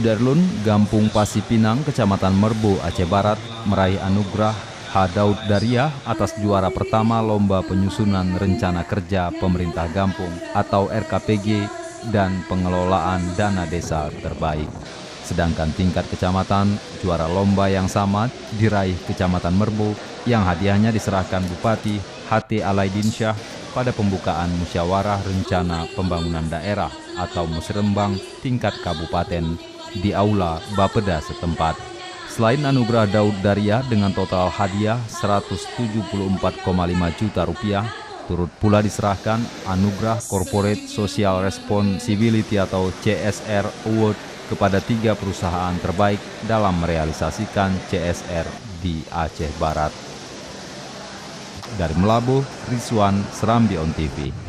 Darlun, Gampung Pasipinang, Kecamatan Merbu, Aceh Barat, meraih anugerah H. Daud Dariah atas juara pertama Lomba Penyusunan Rencana Kerja Pemerintah Gampung atau RKPG dan Pengelolaan Dana Desa Terbaik. Sedangkan tingkat kecamatan, juara lomba yang sama diraih Kecamatan Merbu yang hadiahnya diserahkan Bupati H.T. Alaidin Syah pada pembukaan Musyawarah Rencana Pembangunan Daerah atau Musrembang tingkat kabupaten di Aula Bapeda setempat. Selain anugerah Daud Dariah dengan total hadiah Rp174,5 juta, turut pula diserahkan anugerah Corporate Social Responsibility atau CSR Award kepada 3 perusahaan terbaik dalam merealisasikan CSR di Aceh Barat. Dari Melabuh, Rizwan, Serambi On TV.